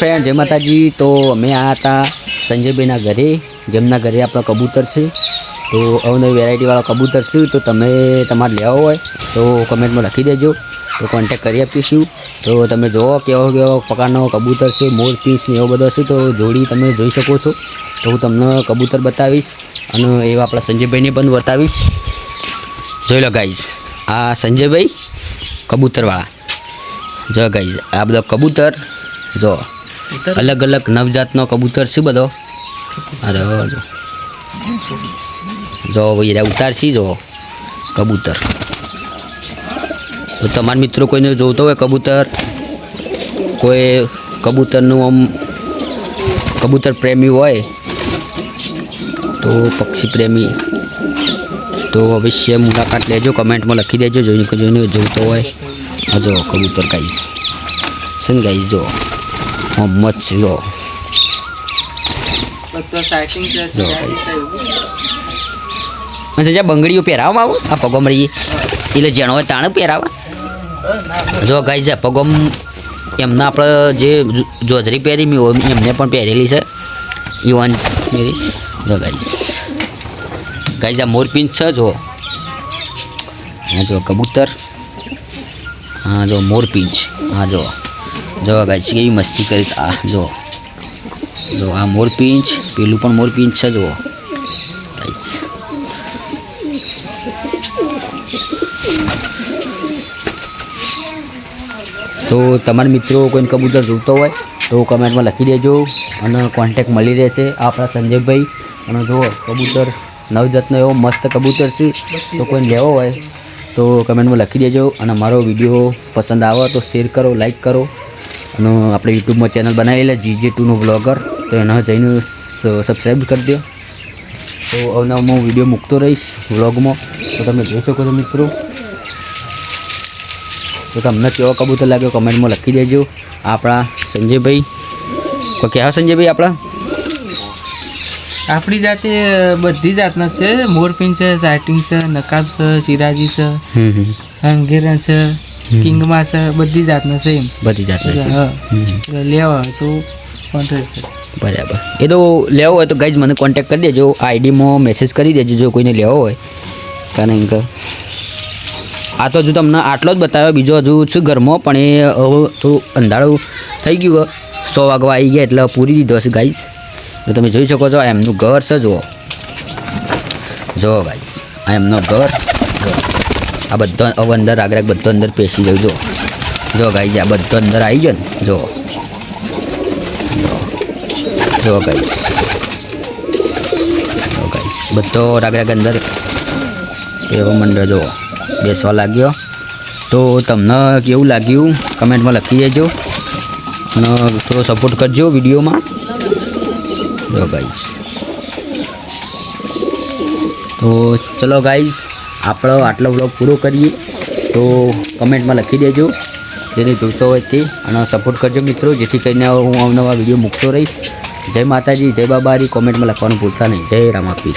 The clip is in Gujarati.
ફ્રેન્ડ જય માતાજી। તો અમે આયા હતા સંજયભાઈના ઘરે, જેમના ઘરે આપણા કબૂતર છે। તો અવનવી વેરાયટીવાળા કબૂતર છે, તો તમે તમારે લેવા હોય તો કમેન્ટમાં લખી દેજો, તો કોન્ટેક કરી આપીશું। તો તમે જુઓ કેવો કેવો પ્રકારનો કબૂતર છે, મોર પીસ ને એવો બધો છે, તો જોડી તમે જોઈ શકો છો। તો હું તમને કબૂતર બતાવીશ અને એવા આપણા સંજયભાઈને પણ બતાવીશ। જોઈ લો ગાઈઝ, આ સંજયભાઈ કબૂતરવાળા। જો ગાઈઝ આ બધો કબૂતર જો अलग अलग नवजातनो कबूतर से बधो। अरे जो भाई उतार छी जो कबूतर। तो तमाम मित्रों कोई ने जोतो हो कबूतर, कोई कबूतर नु आम कबूतर प्रेमी होय तो पक्षी प्रेमी तो अवश्य मुलाकात लेजो, कमेंट में लखी देजो जोईने जोतो होय। आ जो कबूतर गाइस सन गाइस जो मत लो अच्छा बंगड़ीओ पहराव आव आ पगम रही એટલે જેણો હોય તાણે પહેરાવા। જો ગાઈસ આ પગમ એમના આપણે જે જોજરી પહેરી મી એમને પણ પહેરેલી છે યુવાન મેરી। જો ગાઈસ આ મોરપીંછ છે, જો આ જો કબૂતર, હા જો મોરપીંછ, હા જો जो गाइस केवी मस्ती करी। आ जो जो आ मोरपींछ, पेलू पण मोरपींछ छे जो गाइस। तो तमाम मित्रों कोई कबूतर जोतो होय तो कमेंट में लखी देजो और कॉन्टेक्ट मळी रहेशे। आपणा संजय भाई अने जो कबूतर नवजातनो एवो मस्त कबूतर छे, तो कोई लेवो होय तो कमेंट में लखी देजो। और मारो विडियो पसंद आवे तो शेर करो, लाइक करो। અને આપણે યુટ્યુબમાં ચેનલ બનાવેલા GJ2નો વ્લોગર, તો એને જઈને સબસ્ક્રાઈબ કરી દો। તો અવનવો હું વિડીયો મૂકતો રહીશ વ્લોગમાં, તો તમે જોઈ શકો છો મિત્રો। તો તમને કેવો કબૂતર લાગ્યો કમેન્ટમાં લખી દેજો। આપણા સંજયભાઈ કોઈ કહેવા સંજયભાઈ આપણી જાતે બધી જાતના છે, મોરપીંછ છે, સાઇટિંગ છે, નકાબ છે, સિરાજી છે, અંગેરણ છે, કિંગમાં છે, બધી જાતના છે એમ બધી જાતના છે। લેવા તો કોન્ટેક્ટ બરાબર, એ તો લેવો હોય તો ગાઈઝ મને કોન્ટેક્ટ કરી દેજો, આઈડીમાં મેસેજ કરી દેજો જો કોઈને લેવો હોય। કારણ કે આ તો હજુ તમને આટલો જ બતાવ્યો, બીજો હજુ શું ઘરમાં પણ એ હવે અંધારું થઈ ગયું, 100 વાગવા આવી ગયા એટલે પૂરી દીધો હશે ગાઈઝ। તો તમે જોઈ શકો છો આ એમનું ઘર છે, જો ગાઈઝ આ એમનું ઘર। આ બધો હવે અંદર આગળ બધો અંદર પેસી જજો। જો ગાઈઝ આ બધો અંદર આવી ગયો ને, જો ગાઈઝ બધો આગળ અંદર એવો મંડળ જો બેસવા લાગ્યો। તો તમને કેવું લાગ્યું કમેન્ટમાં લખી દેજો અને થોડો સપોર્ટ કરજો વિડીયોમાં। જો ગાઈઝ તો ચલો ગાઈઝ આપણો આટલો વ્લોગ પૂરો કરીએ। તો કમેન્ટમાં લખી દેજો જેને જોતો હોય તે, અને સપોર્ટ કરજો મિત્રો, જેથી કરીને હું અવનવા વિડીયો મૂકતો રહીશ। જય માતાજી, જય બાબારી, કોમેન્ટમાં લખવાનું ભૂલતા નહીં। જય રામાપીર।